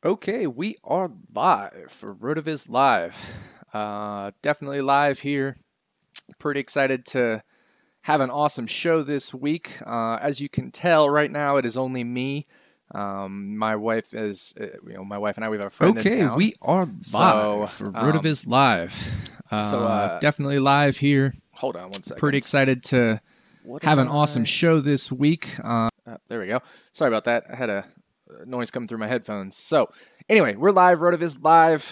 Okay, we are live for RotoViz Live. Definitely live here. Pretty excited to have an awesome show this week. As you can tell, right now it is only me. My wife is, my wife and I, we have a friend in town. Okay, we are live for RotoViz Live. Definitely live here. Hold on one second. Pretty excited to have an awesome show this week. There we go. Sorry about that. I had a noise coming through my headphones. So anyway, we're live, RotoViz Live.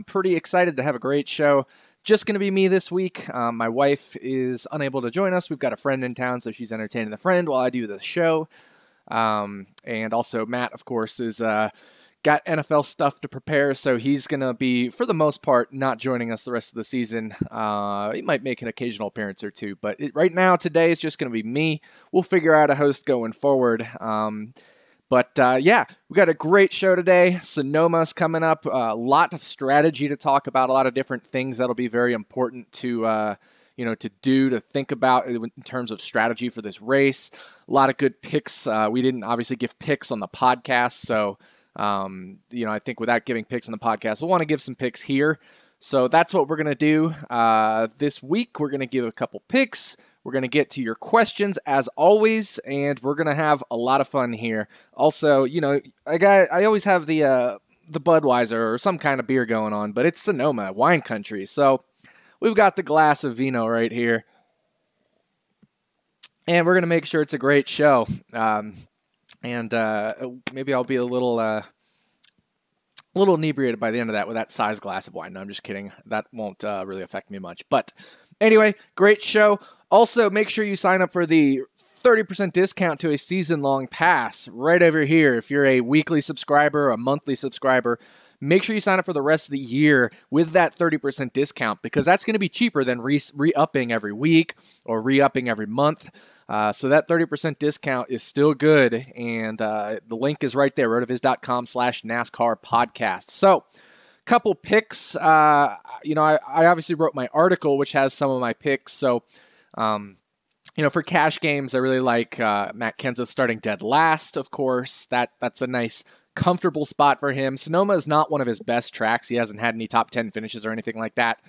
Pretty excited to have a great show. Just going to be me this week. My wife is unable to join us. We've got a friend in town, so she's entertaining the friend while I do the show. And also Matt, of course, is got NFL stuff to prepare, so he's going to be, for the most part, not joining us the rest of the season. He might make an occasional appearance or two, but right now, today, is just going to be me. We'll figure out a host going forward. Yeah, we got a great show today. Sonoma's coming up. A lot of strategy to talk about, a lot of different things that'll be very important to think about in terms of strategy for this race. A lot of good picks. We didn't obviously give picks on the podcast, so I think without giving picks on the podcast, we'll want to give some picks here. So that's what we're going to do this week. We're going to give a couple picks. We're going to get to your questions as always, and we're going to have a lot of fun here. Also, I always have the Budweiser or some kind of beer going on, but it's Sonoma, wine country. So we've got the glass of vino right here, and we're going to make sure it's a great show. Maybe I'll be a little inebriated by the end of that with that size glass of wine. No, I'm just kidding. That won't really affect me much. But anyway, great show. Also, make sure you sign up for the 30% discount to a season-long pass right over here. If you're a weekly subscriber or a monthly subscriber, make sure you sign up for the rest of the year with that 30% discount, because that's going to be cheaper than re-upping every week or re-upping every month. So that 30% discount is still good, and the link is right there, rotoviz.com/NASCAR podcast. So, couple picks. I obviously wrote my article, which has some of my picks. So, for cash games, I really like Matt Kenseth starting dead last, of course. That's a nice, comfortable spot for him. Sonoma is not one of his best tracks. He hasn't had any top 10 finishes or anything like that.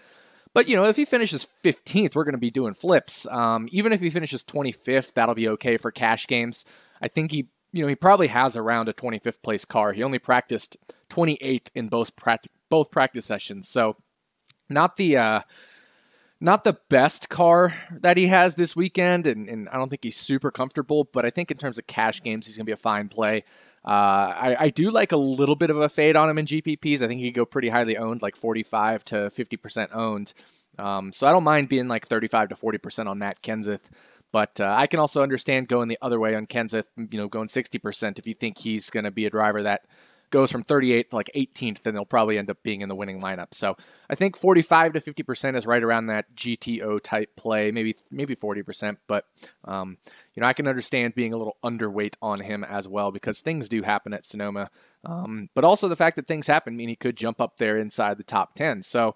But, if he finishes 15th, we're going to be doing flips. Even if he finishes 25th, that'll be okay for cash games. I think he probably has around a 25th place car. He only practiced 28th in both practice sessions. So not the best car that he has this weekend, and I don't think he's super comfortable, but I think in terms of cash games, he's going to be a fine play. I do like a little bit of a fade on him in GPPs. I think he could go pretty highly owned, like 45 to 50% owned. So I don't mind being like 35 to 40% on Matt Kenseth. But I can also understand going the other way on Kenseth, going 60% if you think he's going to be a driver that goes from 38th to like 18th, then they'll probably end up being in the winning lineup. So I think 45 to 50% is right around that GTO type play, maybe 40%. But I can understand being a little underweight on him as well, because things do happen at Sonoma. But also the fact that things happen mean he could jump up there inside the top 10. So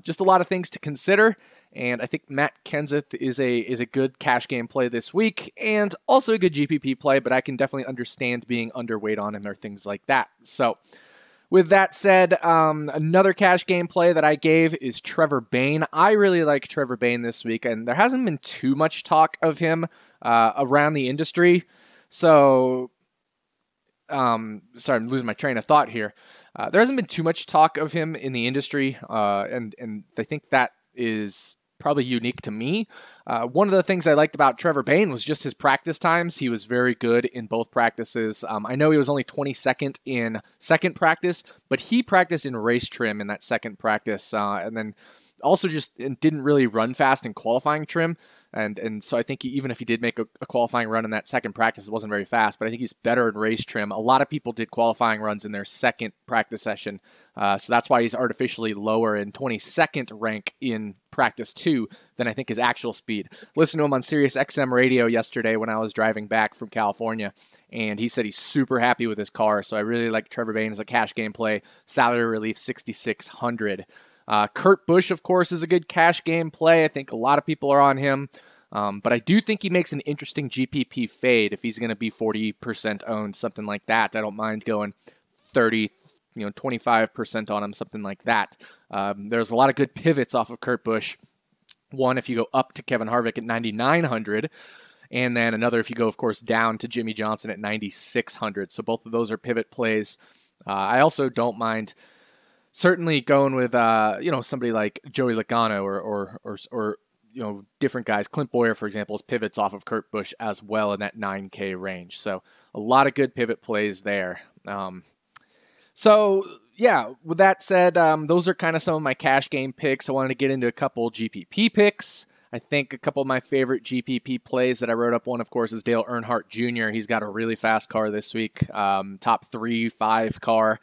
just a lot of things to consider. And I think Matt Kenseth is a good cash game play this week, and also a good GPP play, but I can definitely understand being underweight on him or things like that. So with that said, another cash game play that I gave is Trevor Bayne. I really like Trevor Bayne this week, and there hasn't been too much talk of him around the industry. So, sorry, I'm losing my train of thought here. There hasn't been too much talk of him in the industry, and I think that is probably unique to me. One of the things I liked about Trevor Bayne was just his practice times. He was very good in both practices. I know he was only 22nd in second practice, but he practiced in race trim in that second practice, and then also just didn't really run fast in qualifying trim. And so I think even if he did make a qualifying run in that second practice, it wasn't very fast, but I think he's better in race trim. A lot of people did qualifying runs in their second practice session, so that's why he's artificially lower in 22nd rank in practice 2 than I think his actual speed. Listened to him on Sirius XM radio yesterday when I was driving back from California, and he said he's super happy with his car, so I really like Trevor Bayne as a cash game play. Salary relief 6,600. Kurt Busch, of course, is a good cash game play. I think a lot of people are on him. But I do think he makes an interesting GPP fade if he's going to be 40% owned, something like that. I don't mind going 30, 25% on him, something like that. There's a lot of good pivots off of Kurt Busch. One, if you go up to Kevin Harvick at 9,900, and then another if you go, of course, down to Jimmy Johnson at 9,600. So both of those are pivot plays. I also don't mind certainly going with somebody like Joey Logano or different guys. Clint Boyer, for example, is pivots off of Kurt Busch as well in that 9K range. So a lot of good pivot plays there. So yeah, with that said, those are kind of some of my cash game picks. I wanted to get into a couple GPP picks. I think a couple of my favorite GPP plays that I wrote up, one, of course, is Dale Earnhardt Jr. He's got a really fast car this week, top 3-5 car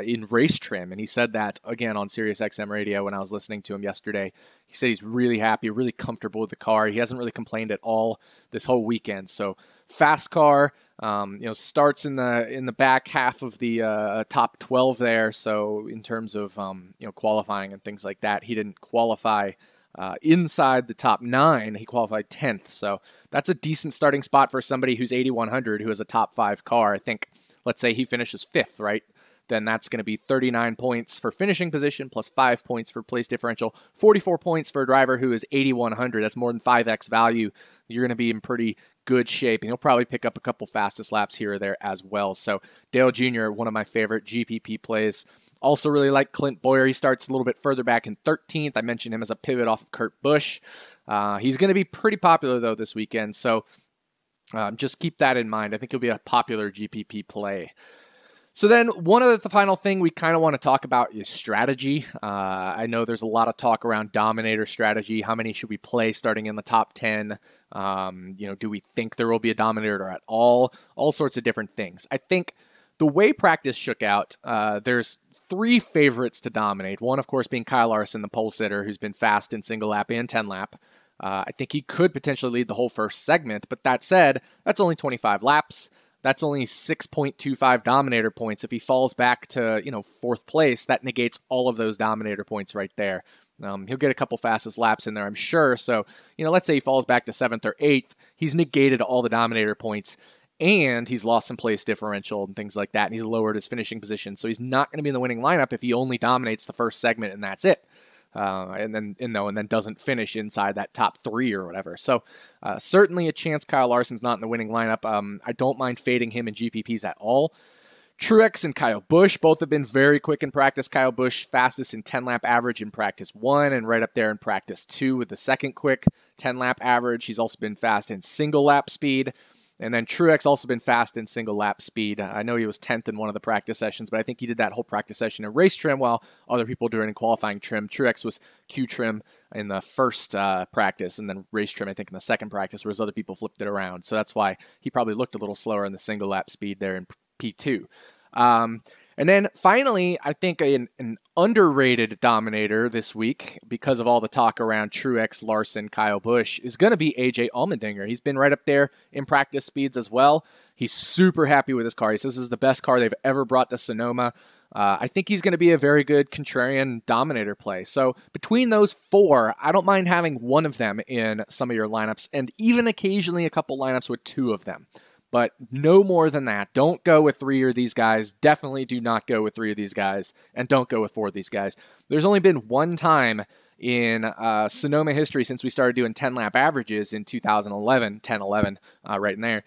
in race trim. And he said that, again, on Sirius XM radio when I was listening to him yesterday. He said he's really happy, really comfortable with the car. He hasn't really complained at all this whole weekend. So fast car, starts in the back half of the top 12 there. So in terms of, qualifying and things like that, he didn't qualify inside the top 9. He qualified 10th. So that's a decent starting spot for somebody who's 8,100, who has a top 5 car. I think, let's say he finishes 5th, right? Then that's going to be 39 points for finishing position plus 5 points for place differential, 44 points for a driver who is 8,100. That's more than 5x value. You're going to be in pretty good shape, and he'll probably pick up a couple fastest laps here or there as well. So Dale Jr., one of my favorite GPP plays. Also really like Clint Boyer. He starts a little bit further back in 13th. I mentioned him as a pivot off of Kurt Busch. He's going to be pretty popular, though, this weekend. So just keep that in mind. I think he'll be a popular GPP play. So then one of the final thing we kind of want to talk about is strategy. I know there's a lot of talk around Dominator strategy. How many should we play starting in the top 10? Do we think there will be a Dominator at all? All sorts of different things. I think the way practice shook out, there's 3 favorites to dominate. One, of course, being Kyle Larson, the pole sitter, who's been fast in single lap and 10 lap. I think he could potentially lead the whole first segment, but that said, that's only 25 laps. That's only 6.25 Dominator points. If he falls back to, 4th place, that negates all of those Dominator points right there. He'll get a couple fastest laps in there, I'm sure. So, let's say he falls back to 7th or 8th. He's negated all the Dominator points, and he's lost some place differential and things like that, and he's lowered his finishing position. So he's not going to be in the winning lineup if he only dominates the first segment, and that's it. And then doesn't finish inside that top 3 or whatever. So certainly a chance Kyle Larson's not in the winning lineup. I don't mind fading him in GPPs at all. Truex and Kyle Busch both have been very quick in practice. Kyle Busch fastest in 10-lap average in practice 1 and right up there in practice 2 with the second quick 10-lap average. He's also been fast in single lap speed. And then Truex also been fast in single lap speed. I know he was 10th in one of the practice sessions, but I think he did that whole practice session in race trim while other people doing qualifying trim. Truex was Q trim in the first practice, and then race trim, I think, in the second practice, whereas other people flipped it around. So that's why he probably looked a little slower in the single lap speed there in P2. And then finally, I think an underrated Dominator this week, because of all the talk around Truex, Larson, Kyle Busch, is going to be AJ Allmendinger. He's been right up there in practice speeds as well. He's super happy with his car. He says this is the best car they've ever brought to Sonoma. I think he's going to be a very good contrarian Dominator play. So between those 4, I don't mind having one of them in some of your lineups, and even occasionally a couple lineups with 2 of them. But no more than that. Don't go with 3 of these guys. Definitely do not go with 3 of these guys. And don't go with 4 of these guys. There's only been one time in Sonoma history since we started doing 10-lap averages in 2011, 10-11, right in there,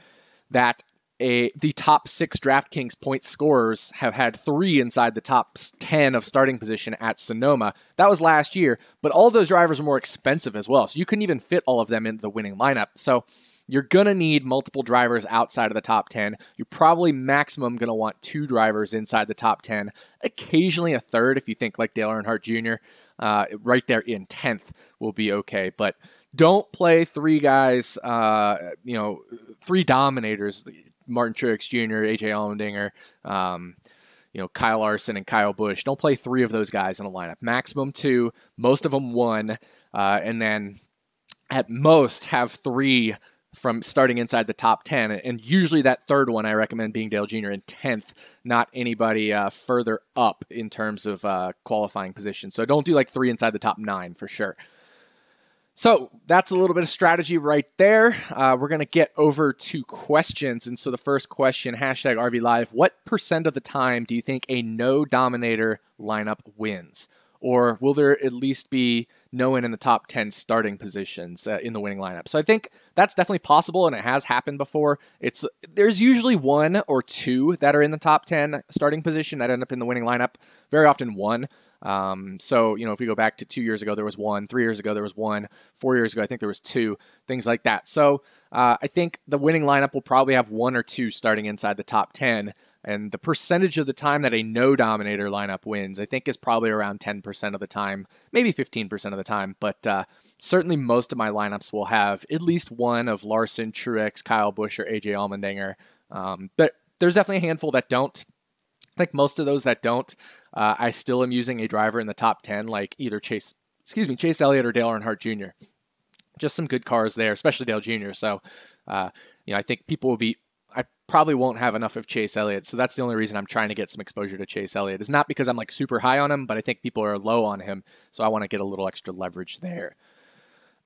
that the top 6 DraftKings point scorers have had 3 inside the top 10 of starting position at Sonoma. That was last year, but all those drivers are more expensive as well. So you couldn't even fit all of them into the winning lineup. So you're going to need multiple drivers outside of the top 10. You're probably maximum going to want 2 drivers inside the top 10. Occasionally a third if you think like Dale Earnhardt Jr. Right there in 10th will be okay. But don't play 3 guys, 3 Dominators, Martin Truex Jr., AJ Allmendinger, Kyle Larson and Kyle Busch. Don't play 3 of those guys in a lineup. Maximum 2, most of them 1, and then at most have 3 from starting inside the top 10. And usually that third one I recommend being Dale Jr. in 10th, not anybody further up in terms of qualifying position. So don't do like 3 inside the top 9 for sure. So that's a little bit of strategy right there. We're going to get over to questions. And so the first question, hashtag RV Live, what % of the time do you think a no Dominator lineup wins? Or will there at least be no one in the top 10 starting positions in the winning lineup? So I think that's definitely possible, and it has happened before. There's usually 1 or 2 that are in the top 10 starting position that end up in the winning lineup. Very often 1. So, if we go back to 2 years ago, there was 1, 3 years ago, there was 1, 4 years ago, I think there was 2, things like that. So, I think the winning lineup will probably have 1 or 2 starting inside the top 10. And the percentage of the time that a no Dominator lineup wins, I think is probably around 10% of the time, maybe 15% of the time. But certainly most of my lineups will have at least one of Larson, Truex, Kyle Busch, or AJ Allmendinger. But there's definitely a handful that don't. I think most of those that don't, I still am using a driver in the top 10, like either Chase Elliott or Dale Earnhardt Jr. Just some good cars there, especially Dale Jr. So, I think people will be. I probably won't have enough of Chase Elliott, so that's the only reason I'm trying to get some exposure to Chase Elliott. It's not because I'm like super high on him, but I think people are low on him, so I want to get a little extra leverage there.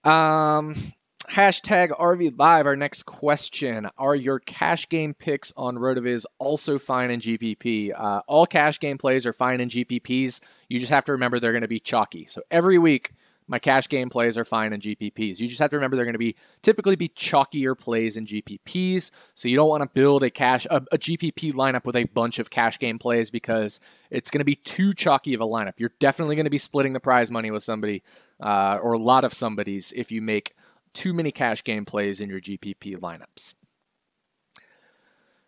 Hashtag RV Live, our next question. Are your cash game picks on RotoViz also fine in GPP? All cash game plays are fine in GPPs. You just have to remember they're going to be chalky. So every week, my cash game plays are fine in GPPs. You just have to remember they're going to typically be chalkier plays in GPPs. So you don't want to build a GPP lineup with a bunch of cash game plays because it's going to be too chalky of a lineup. You're definitely going to be splitting the prize money with somebody or a lot of somebody's if you make too many cash game plays in your GPP lineups.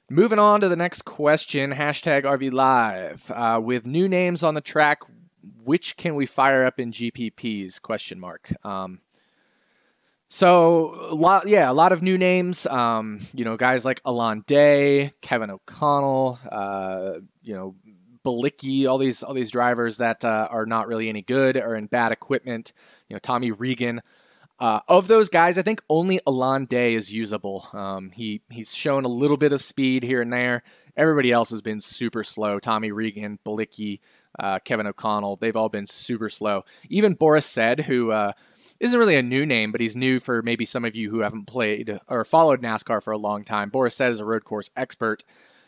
Moving on to the next question, hashtag RV Live. With new names on the track, which can we fire up in GPPs? Question mark. So a lot of new names. Guys like Alon Day, Kevin O'Connell, Balicki, all these drivers that are not really any good or in bad equipment. Tommy Regan. Of those guys, I think only Alon Day is usable. He's shown a little bit of speed here and there. Everybody else has been super slow. Tommy Regan, Balicki, Kevin O'Connell, they've all been super slow. Even Boris Said, who isn't really a new name, but he's new for maybe some of you who haven't played or followed NASCAR for a long time. Boris Said is a road course expert.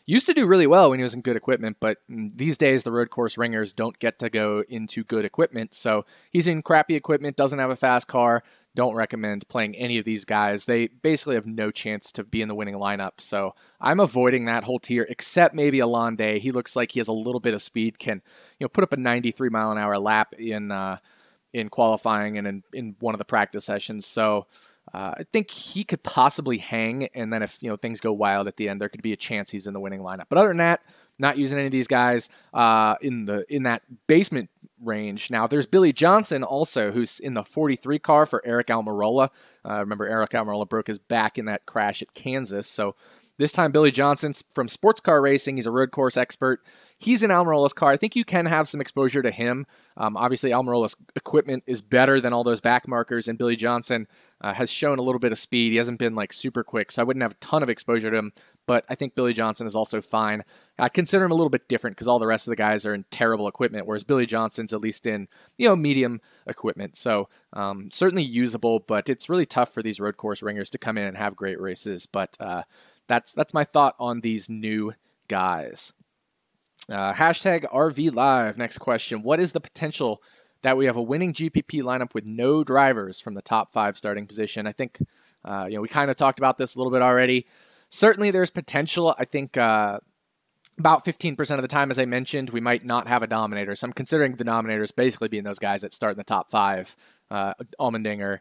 Used to do really well when he was in good equipment, but these days the road course ringers don't get to go into good equipment. So he's in crappy equipment, doesn't have a fast car. Don't recommend playing any of these guys. They basically have no chance to be in the winning lineup. So I'm avoiding that whole tier, except maybe Alon Day. He looks like he has a little bit of speed, can put up a 93 mile an hour lap in qualifying and in one of the practice sessions. So I think he could possibly hang, and then if things go wild at the end, there could be a chance he's in the winning lineup. But other than that, not using any of these guys in that basement range. Now, there's Billy Johnson also, who's in the 43 car for Eric Almirola. Remember, Eric Almirola broke his back in that crash at Kansas. So this time, Billy Johnson's from sports car racing. He's a road course expert. He's in Almirola's car. I think you can have some exposure to him. Obviously, Almirola's equipment is better than all those back markers, and Billy Johnson has shown a little bit of speed. He hasn't been super quick, so I wouldn't have a ton of exposure to him. But I think Billy Johnson is also fine. I consider him a little bit different because all the rest of the guys are in terrible equipment, whereas Billy Johnson's at least in medium equipment. So certainly usable, but it's really tough for these road course ringers to come in and have great races. But that's my thought on these new guys. Hashtag RV Live. Next question. What is the potential that we have a winning GPP lineup with no drivers from the top 5 starting position? I think we kind of talked about this a little bit already. Certainly there's potential. I think about 15% of the time, as I mentioned, we might not have a Dominator. So I'm considering the Dominators basically being those guys that start in the top 5. Allmendinger,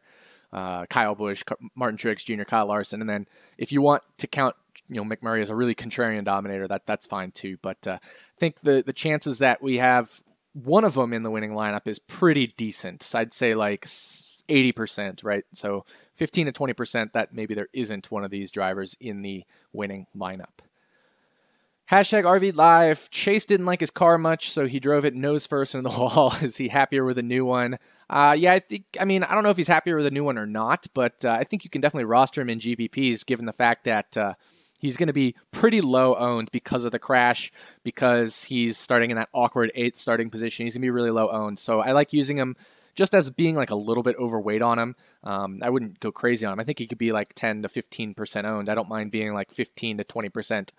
Kyle Busch, Martin Truex Jr., Kyle Larson. And then if you want to count McMurray as a really contrarian Dominator, that's fine too. But I think the chances that we have one of them in the winning lineup is pretty decent. So I'd say 80%, right? So 15 to 20% that maybe there isn't one of these drivers in the winning lineup. Hashtag RV Live. Chase didn't like his car much, so he drove it nose first into the wall. Is he happier with a new one? I don't know if he's happier with a new one or not, but I think you can definitely roster him in GPPs given the fact that he's going to be pretty low owned because of the crash, because he's starting in that awkward 8th starting position. He's going to be really low owned. So I like using him just as being like a little bit overweight on him. I wouldn't go crazy on him. I think he could be like 10 to 15% owned. I don't mind being like 15 to 20%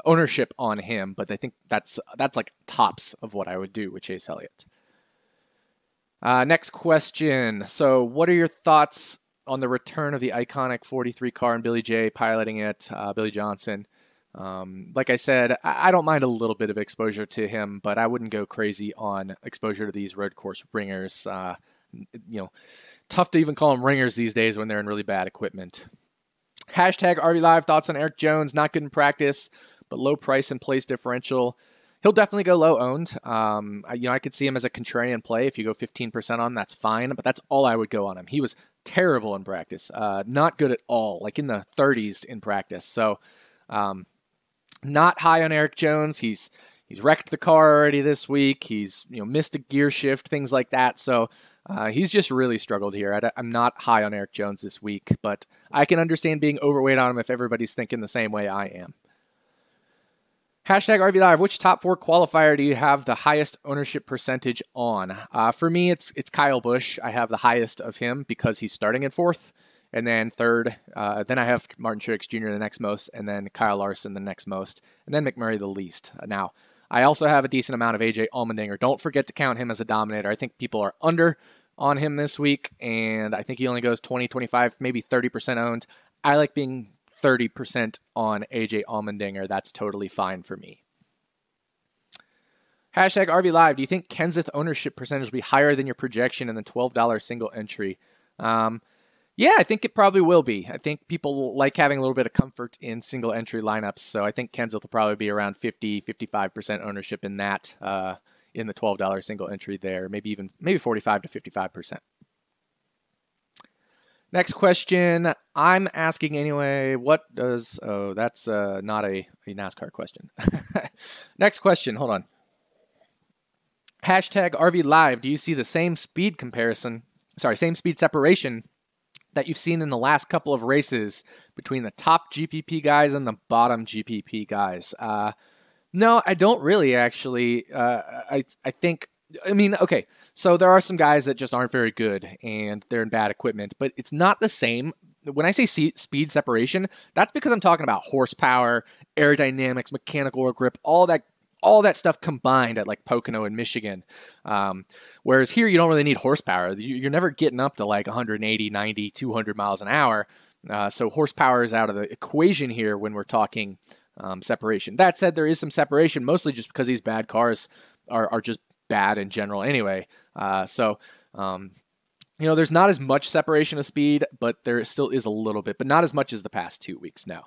ownership on him, but I think that's like tops of what I would do with Chase Elliott. Next question. So what are your thoughts on the return of the iconic 43 car and Billy J piloting it, Billy Johnson? Like I said, I don't mind a little bit of exposure to him, but I wouldn't go crazy on exposure to these road course ringers. Tough to even call them ringers these days when they're in really bad equipment. Hashtag RV Live, thoughts on Eric Jones, not good in practice, but low price and place differential. He'll definitely go low owned. I could see him as a contrarian play. If you go 15% on him, that's fine, but that's all I would go on him. He was terrible in practice, not good at all, like in the 30s in practice. So, not high on Eric Jones. He's wrecked the car already this week. He's missed a gear shift, things like that. So he's just really struggled here. I'm not high on Eric Jones this week, but I can understand being overweight on him if everybody's thinking the same way I am. Hashtag RV Live, which top 4 qualifier do you have the highest ownership percentage on? For me, it's Kyle Busch. I have the highest of him because he's starting in 4th. And then 3rd, then I have Martin Truex Jr. the next most, and then Kyle Larson the next most, and then McMurray the least. Now, I also have a decent amount of AJ Allmendinger. Don't forget to count him as a Dominator. I think people are under on him this week, and I think he only goes 20, 25, maybe 30% owned. I like being 30% on AJ Allmendinger. That's totally fine for me. Hashtag RV Live. Do you think Kenseth ownership percentage will be higher than your projection in the $12 single entry? Yeah, I think it probably will be. I think people like having a little bit of comfort in single entry lineups, so I think Kenseth will probably be around 50, 55% ownership in that, in the $12 single entry there, maybe 45 to 55%. Next question, I'm asking anyway, that's not a NASCAR question. Next question, hold on. Hashtag RV Live, do you see the same speed separation that you've seen in the last couple of races between the top GPP guys and the bottom GPP guys? No, I don't really actually. Okay, so there are some guys that just aren't very good and they're in bad equipment, but it's not the same. When I say speed separation, that's because I'm talking about horsepower, aerodynamics, mechanical grip, all that stuff combined at like Pocono in Michigan. Whereas here, you don't really need horsepower. You're never getting up to like 180, 90, 200 miles an hour. So horsepower is out of the equation here when we're talking separation. That said, there is some separation, mostly just because these bad cars are just bad in general anyway. There's not as much separation of speed, but there still is a little bit, but not as much as the past 2 weeks now.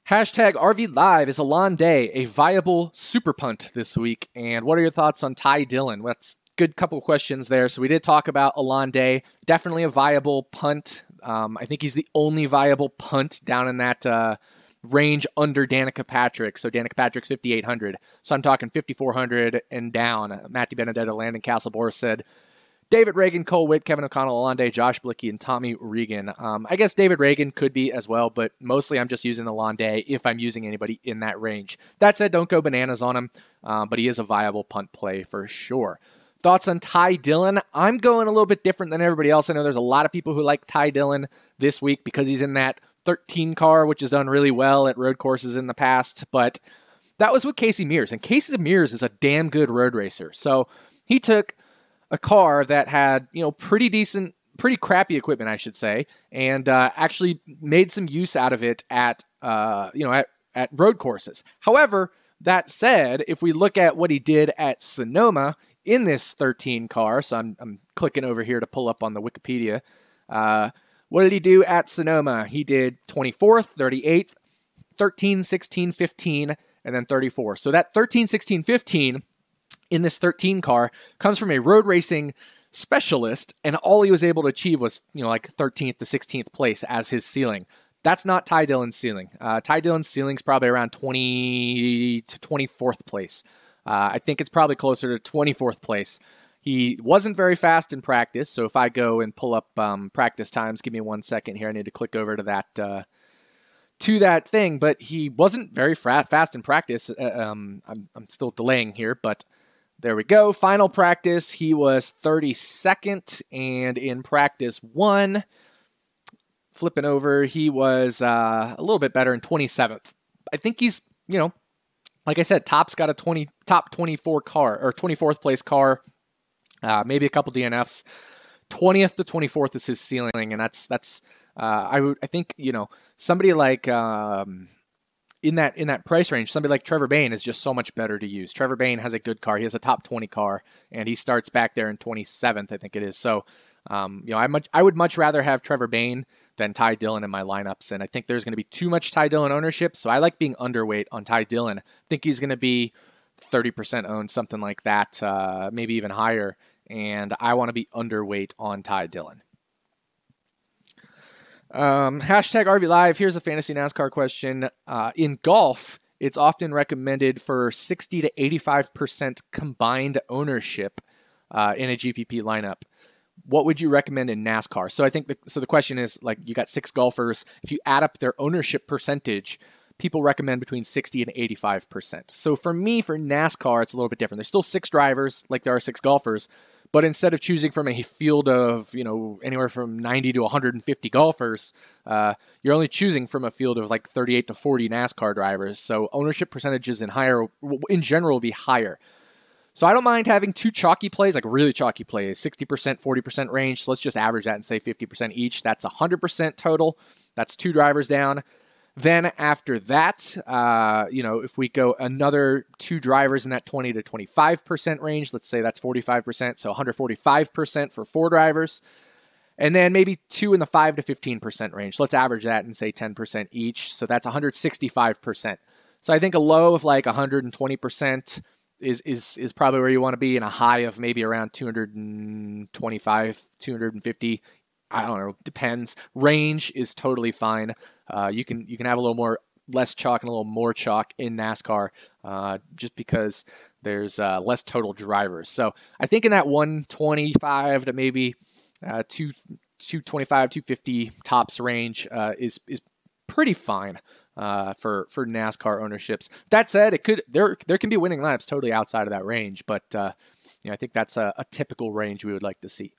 Hashtag RV Live, is Alon Day a viable super punt this week? And what are your thoughts on Ty Dillon? That's a good couple questions there. So we did talk about Alon Day. Definitely a viable punt. I think he's the only viable punt down in that range under Danica Patrick. So Danica Patrick's 5,800. So I'm talking 5,400 and down. Matty Benedetto, Landon Castleborn said David Reagan, Cole Witt, Kevin O'Connell, Alon, Josh Blicky, and Tommy Regan. I guess David Reagan could be as well, but mostly I'm just using Alon if I'm using anybody in that range. That said, don't go bananas on him, but he is a viable punt play for sure. Thoughts on Ty Dillon? I'm going a little bit different than everybody else. I know there's a lot of people who like Ty Dillon this week because he's in that 13 car, which has done really well at road courses in the past, but that was with Casey Mears, and Casey Mears is a damn good road racer. So he took a car that had, pretty crappy equipment, I should say, and actually made some use out of it at road courses. However, that said, if we look at what he did at Sonoma in this 13 car, so I'm clicking over here to pull up on the Wikipedia. What did he do at Sonoma? He did 24th, 38th, 13, 16, 15, and then 34. So that 13, 16, 15 in this 13 car comes from a road racing specialist, and all he was able to achieve was, like 13th to 16th place as his ceiling. That's not Ty Dillon's ceiling. Ty Dillon's ceiling is probably around 20 to 24th place. I think it's probably closer to 24th place. He wasn't very fast in practice, so if I go and pull up practice times, give me 1 second here. I need to click over to that thing, but he wasn't very fast in practice. I'm still delaying here, but There we go. Final practice, he was 32nd, and in practice 1, flipping over, he was a little bit better in 27th. I think he's, like I said, Top's got a top 24 car, or 24th place car, maybe a couple DNFs. 20th to 24th is his ceiling, and that's I think somebody like in that price range, somebody like Trevor Bayne is just so much better to use. Trevor Bayne has a good car. He has a top 20 car, and he starts back there in 27th, I think it is. So, I would much rather have Trevor Bayne than Ty Dillon in my lineups, and I think there's going to be too much Ty Dillon ownership, so I like being underweight on Ty Dillon. I think he's going to be 30% owned, something like that, maybe even higher, and I want to be underweight on Ty Dillon. Hashtag RV Live. Here's a fantasy NASCAR question. In golf, it's often recommended for 60 to 85% combined ownership in a GPP lineup. What would you recommend in NASCAR? So I think the question is, like, you got 6 golfers. If you add up their ownership percentage, people recommend between 60 and 85%. So for me, for NASCAR, it's a little bit different. There's still 6 drivers, like there are 6 golfers. But instead of choosing from a field of, anywhere from 90 to 150 golfers, you're only choosing from a field of like 38 to 40 NASCAR drivers. So ownership percentages in general will be higher. So I don't mind having 2 chalky plays, like really chalky plays, 60%, 40% range. So let's just average that and say 50% each. That's 100% total. That's 2 drivers down. Then after that, if we go another 2 drivers in that 20 to 25% range, let's say that's 45%, so 145% for 4 drivers. And then maybe 2 in the 5 to 15% range. Let's average that and say 10% each. So that's 165%. So I think a low of like 120% is probably where you want to be, and a high of maybe around 225, 250. I don't know, depends. Range is totally fine. You can have a little more less chalk and a little more chalk in NASCAR, just because there's less total drivers. So I think in that 125 to maybe 225, 250 tops range is pretty fine for NASCAR ownerships. That said, there can be winning lineups totally outside of that range, but I think that's a typical range we would like to see.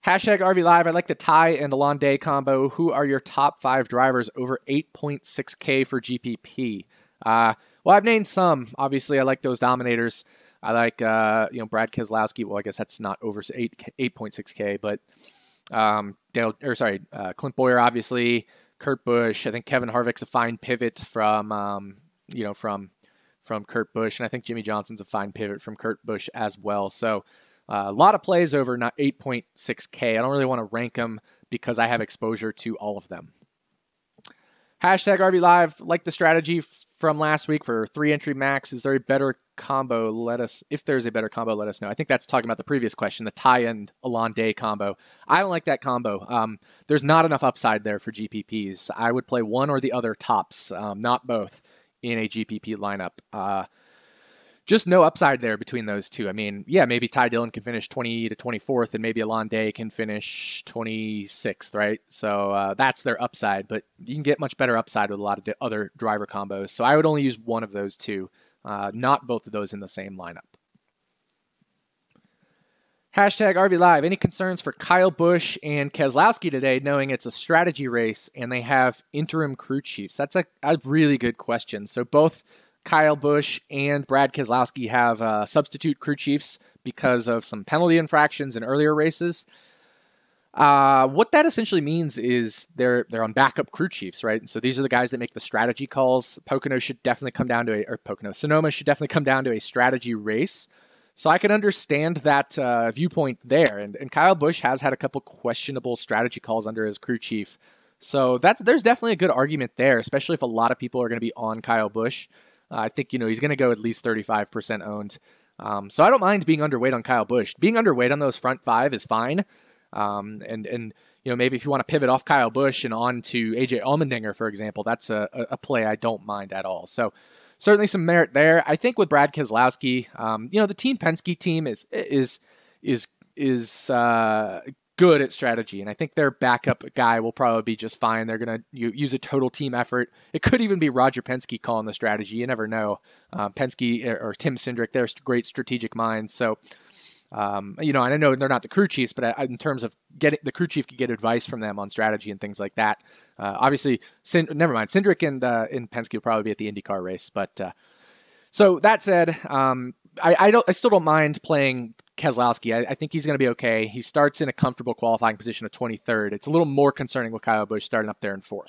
Hashtag RV Live. I like the Ty and Alon Day combo. Who are your top 5 drivers over 8.6K for GPP? Well, I've named some. Obviously, I like those Dominators. I like Brad Keselowski. Well, I guess that's not over 8.6K, but Clint Bowyer, obviously. Kurt Busch. I think Kevin Harvick's a fine pivot from Kurt Busch, and I think Jimmy Johnson's a fine pivot from Kurt Busch as well. So. A lot of plays over not 8.6K. I don't really want to rank them because I have exposure to all of them. Hashtag RV Live. Like the strategy from last week for 3-entry max. Is there a better combo? If there's a better combo, let us know. I think that's talking about the previous question, the Ty and Alon Day combo. I don't like that combo. There's not enough upside there for GPPs. I would play one or the other tops, not both, in a GPP lineup. Just no upside there between those two. I mean, yeah, maybe Ty Dillon can finish 20 to 24th, and maybe Alon Day can finish 26th, right? So that's their upside, but you can get much better upside with a lot of other driver combos. So I would only use one of those two, not both of those in the same lineup. Hashtag RV Live. Any concerns for Kyle Busch and Keselowski today, knowing it's a strategy race and they have interim crew chiefs? That's a really good question. So both Kyle Busch and Brad Keselowski have substitute crew chiefs because of some penalty infractions in earlier races. What that essentially means is they're on backup crew chiefs, right? And so these are the guys that make the strategy calls. Sonoma should definitely come down to a strategy race. So I can understand that viewpoint there. And Kyle Busch has had a couple questionable strategy calls under his crew chief. So there's definitely a good argument there, especially if a lot of people are going to be on Kyle Busch. I think, he's going to go at least 35% owned. So I don't mind being underweight on Kyle Busch. Being underweight on those front 5 is fine. And maybe if you want to pivot off Kyle Busch and on to AJ Allmendinger, for example, that's a play I don't mind at all. So certainly some merit there. I think with Brad Keselowski, the Team Penske team is good at strategy, and I think their backup guy will probably be just fine. They're going to use a total team effort. It could even be Roger Penske calling the strategy. You never know. Penske or Tim Cindric, they're great strategic minds. So, and I know they're not the crew chiefs, but in terms of getting the crew chief could get advice from them on strategy and things like that. Obviously, never mind. Cindric and Penske will probably be at the IndyCar race. But so that said, I still don't mind playing Keselowski. I think he's going to be okay. He starts in a comfortable qualifying position of 23rd. It's a little more concerning with Kyle Busch starting up there in 4th.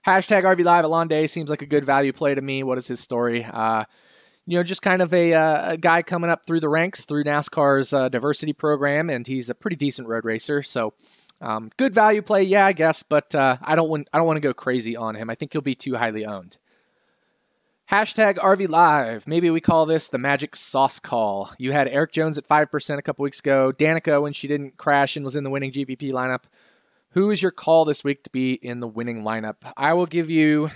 Hashtag RV Live. Alonde seems like a good value play to me. What is his story? Just kind of a guy coming up through the ranks through NASCAR's diversity program, and he's a pretty decent road racer. So good value play, yeah, I guess, but I don't want to go crazy on him. I think he'll be too highly owned. Hashtag RV Live. Maybe we call this the magic sauce call. You had Eric Jones at 5% a couple weeks ago. Danica when she didn't crash and was in the winning GPP lineup. Who is your call this week to be in the winning lineup? I will give you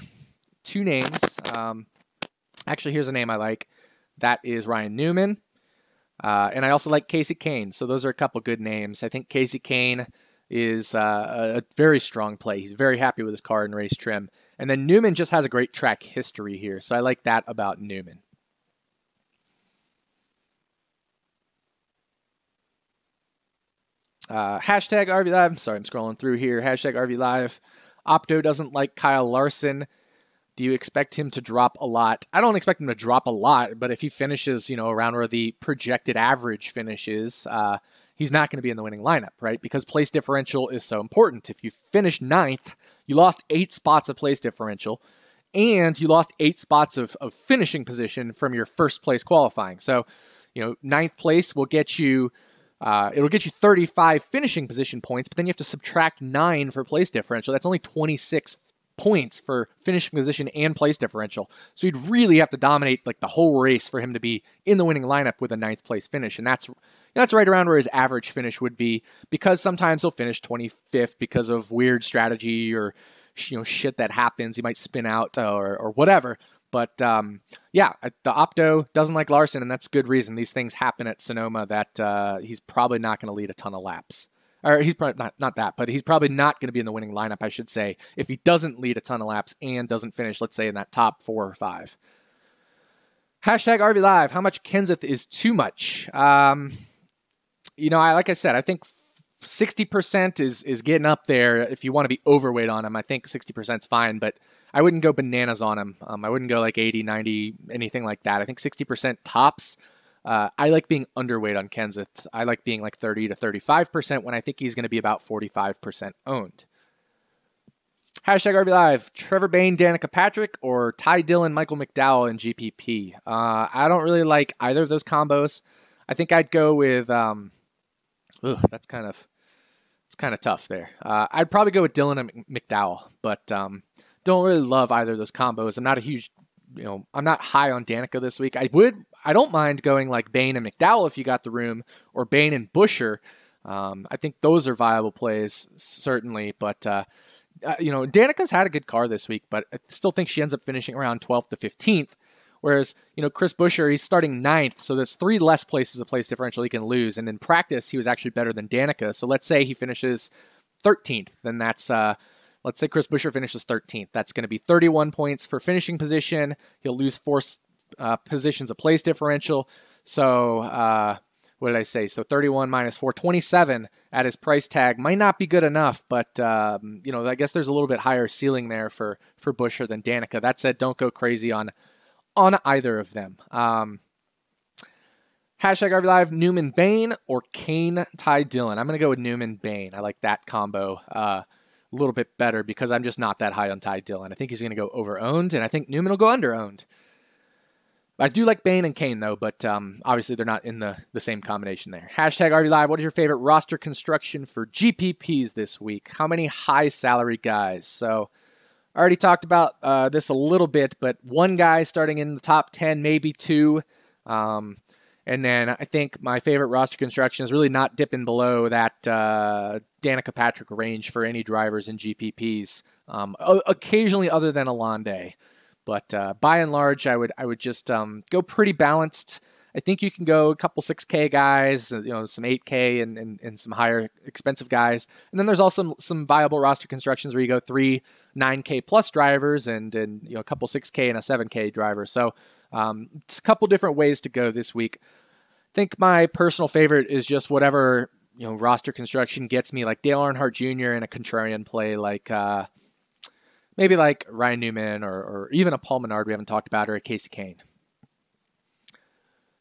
2 names. Actually, here's a name I like. That is Ryan Newman. And I also like Casey Kane. So those are a couple good names. I think Casey Kane is a very strong play. He's very happy with his car and race trim. And then Newman just has a great track history here. So I like that about Newman. Hashtag RV Live. I'm sorry, I'm scrolling through here. Hashtag RV Live. Opto doesn't like Kyle Larson. Do you expect him to drop a lot? I don't expect him to drop a lot, but if he finishes, around where the projected average finishes, he's not going to be in the winning lineup, right? Because place differential is so important. If you finish 9th, you lost 8 spots of place differential, and you lost 8 spots of finishing position from your first place qualifying. So, 9th place will get you, it'll get you 35 finishing position points, but then you have to subtract 9 for place differential. That's only 26 points for finishing position and place differential. So you'd really have to dominate like the whole race for him to be in the winning lineup with a 9th place finish. And that's right around where his average finish would be, because sometimes he'll finish 25th because of weird strategy or shit that happens. He might spin out or whatever. But the Opto doesn't like Larson, and that's good reason. These things happen at Sonoma that he's probably not going to lead a ton of laps. Or he's probably not that, but he's probably not going to be in the winning lineup, I should say, if he doesn't lead a ton of laps and doesn't finish, let's say, in that top 4 or 5. Hashtag RV Live. How much Kenseth is too much? Like I said, I think 60% is getting up there. If you want to be overweight on him, I think 60% is fine, but I wouldn't go bananas on him. I wouldn't go like 80, 90, anything like that. I think 60% tops. I like being underweight on Kenseth. I like being like 30 to 35% when I think he's going to be about 45% owned. Hashtag RB Live. Trevor Bayne, Danica Patrick, or Ty Dillon, Michael McDowell in GPP. I don't really like either of those combos. I think I'd go with. That's kind of tough there. I'd probably go with Dillon and McDowell, but don't really love either of those combos. I'm not a huge. I'm not high on Danica this week. I don't mind going like Bayne and McDowell if you got the room, or Bayne and Buescher. I think those are viable plays, certainly. But, Danica's had a good car this week, but I still think she ends up finishing around 12th to 15th. Whereas, Chris Buescher, he's starting 9th, so there's 3 less places of place differential he can lose. And in practice, he was actually better than Danica. So let's say he finishes 13th, then that's... Let's say Chris Buescher finishes 13th. That's going to be 31 points for finishing position. He'll lose 4 positions of place differential. So, what did I say? So 31 minus 4, 27 at his price tag might not be good enough, but, I guess there's a little bit higher ceiling there for Buescher than Danica. That said, don't go crazy on either of them. Hashtag RV Live, Newman Bayne or Kane Ty Dillon. I'm going to go with Newman Bayne. I like that combo a little bit better because I'm just not that high on Ty Dillon. I think he's going to go over-owned, and I think Newman will go under-owned. I do like Bayne and Kane, though, but obviously they're not in the same combination there. Hashtag RV Live, what is your favorite roster construction for GPPs this week? How many high-salary guys? So I already talked about this a little bit, but 1 guy starting in the top 10, maybe 2. And then I think my favorite roster construction is really not dipping below that Danica Patrick range for any drivers in GPPs, occasionally other than Alonde. But by and large, I would just go pretty balanced. I think you can go a couple 6K guys, some 8K and some higher expensive guys. And then there's also some viable roster constructions where you go 3 9K plus drivers and a couple 6K and a 7K driver. So it's a couple different ways to go this week. I think my personal favorite is just whatever roster construction gets me, like Dale Earnhardt Jr. in a contrarian play, like maybe like Ryan Newman or even a Paul Menard we haven't talked about, or a Casey Kane.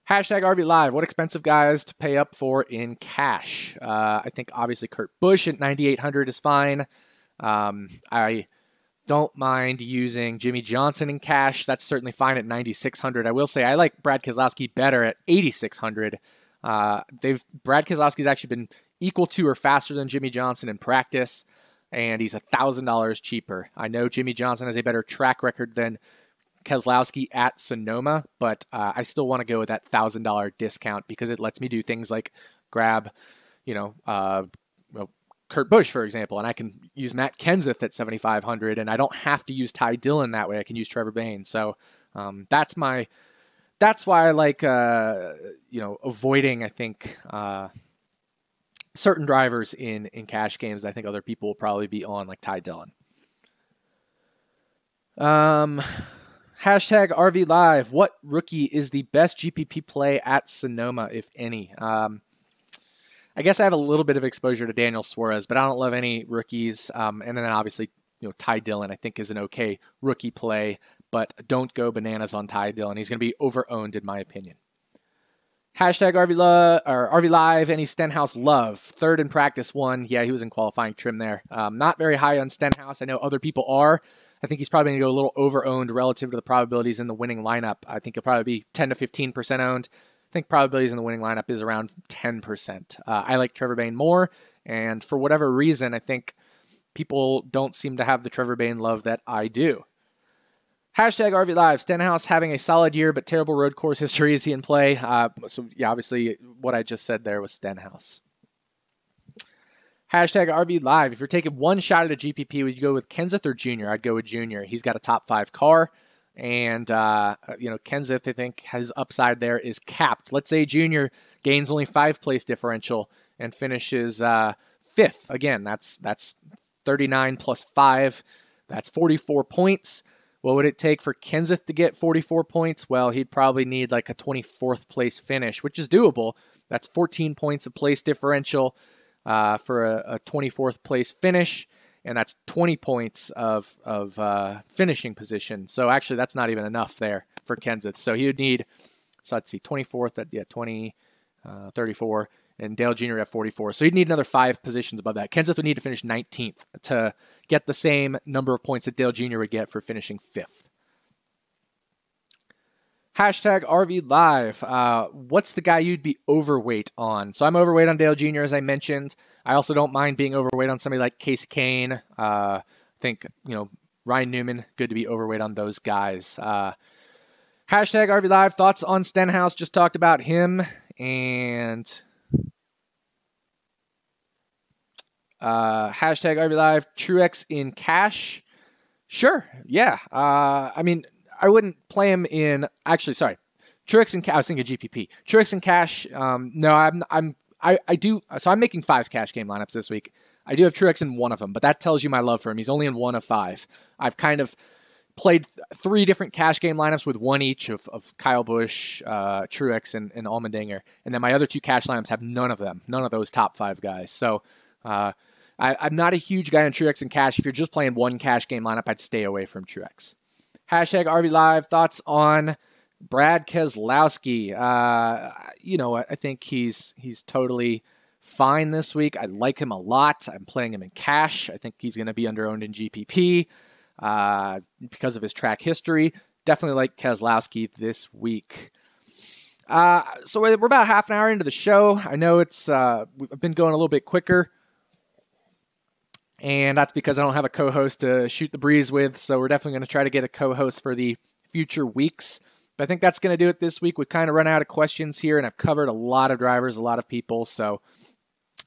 Hashtag RV Live. What expensive guys to pay up for in cash? I think obviously Kurt Busch at 9,800 is fine. I don't mind using Jimmy Johnson in cash. That's certainly fine at 9,600. I will say I like Brad Keselowski better at 8,600. Brad Keselowski's actually been equal to or faster than Jimmy Johnson in practice, and he's $1,000 cheaper. I know Jimmy Johnson has a better track record than Keselowski at Sonoma, but I still want to go with that $1,000 discount because it lets me do things like grab, Kurt Busch, for example, and I can use Matt Kenseth at 7,500, and I don't have to use Ty Dillon that way. I can use Trevor Bayne. So that's why I like avoiding, I think, certain drivers in cash games. I think other people will probably be on, like Ty Dillon. Hashtag RV Live. What rookie is the best GPP play at Sonoma, if any? I guess I have a little bit of exposure to Daniel Suarez, but I don't love any rookies. And then obviously, Ty Dillon I think is an okay rookie play, but don't go bananas on Ty Dillon. He's going to be over-owned in my opinion. Hashtag RV Live. Any Stenhouse love? Third in practice one. Yeah, he was in qualifying trim there. Not very high on Stenhouse. I know other people are. I think he's probably going to go a little over-owned relative to the probabilities in the winning lineup. I think he'll probably be 10 to 15% owned. I think probabilities in the winning lineup is around 10%. I like Trevor Bayne more, and for whatever reason, I think people don't seem to have the Trevor Bayne love that I do. Hashtag RV Live. Stenhouse having a solid year, but terrible road course history. Is he in play? So yeah, obviously what I just said there was Stenhouse. Hashtag RV Live. If you're taking one shot at a GPP, would you go with Kenseth or Jr.? I'd go with Jr. He's got a top 5 car. And, Kenseth, I think, his upside there is capped. Let's say Jr. gains only 5 place differential and finishes 5th. Again, that's 39 plus 5. That's 44 points. What would it take for Kenseth to get 44 points? Well, he'd probably need like a 24th place finish, which is doable. That's 14 points of place differential for a 24th place finish. And that's 20 points of finishing position. So actually, that's not even enough there for Kenseth. So he would need, let's see, 24th, 20, 34, and Dale Jr. at 44. So he'd need another 5 positions above that. Kenseth would need to finish 19th to get the same number of points that Dale Jr. would get for finishing 5th. Hashtag RV Live. What's the guy you'd be overweight on? So I'm overweight on Dale Jr., as I mentioned. I also don't mind being overweight on somebody like Casey Kane. I think, Ryan Newman, good to be overweight on those guys. Hashtag RV Live. Thoughts on Stenhouse? Just talked about him. And hashtag RV Live. Truex in cash? Sure. Yeah. I wouldn't play him in. Actually, sorry, Truex and I was thinking GPP. Truex and cash. No, I do. So I'm making 5 cash game lineups this week. I do have Truex in one of them, but that tells you my love for him. He's only in 1 of 5. I've kind of played 3 different cash game lineups with 1 each of Kyle Busch, Truex, and Allmendinger, and then my other 2 cash lineups have none of them, none of those top 5 guys. So I'm not a huge guy on Truex and cash. If you're just playing 1 cash game lineup, I'd stay away from Truex. Hashtag RV Live. Thoughts on Brad Keselowski? I think he's totally fine this week. I like him a lot. I'm playing him in cash. I think he's going to be underowned in GPP because of his track history. Definitely like Keselowski this week. So we're about half an hour into the show. I know we've been going a little bit quicker. And that's because I don't have a co-host to shoot the breeze with, so we're definitely going to try to get a co-host for the future weeks. But I think that's going to do it this week. We've kind of run out of questions here, and I've covered a lot of drivers, a lot of people. So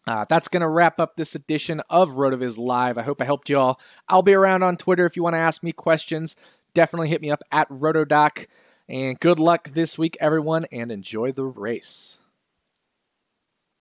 that's going to wrap up this edition of RotoViz Live. I hope I helped you all. I'll be around on Twitter if you want to ask me questions. Definitely hit me up at RotoDoc. And good luck this week, everyone, and enjoy the race.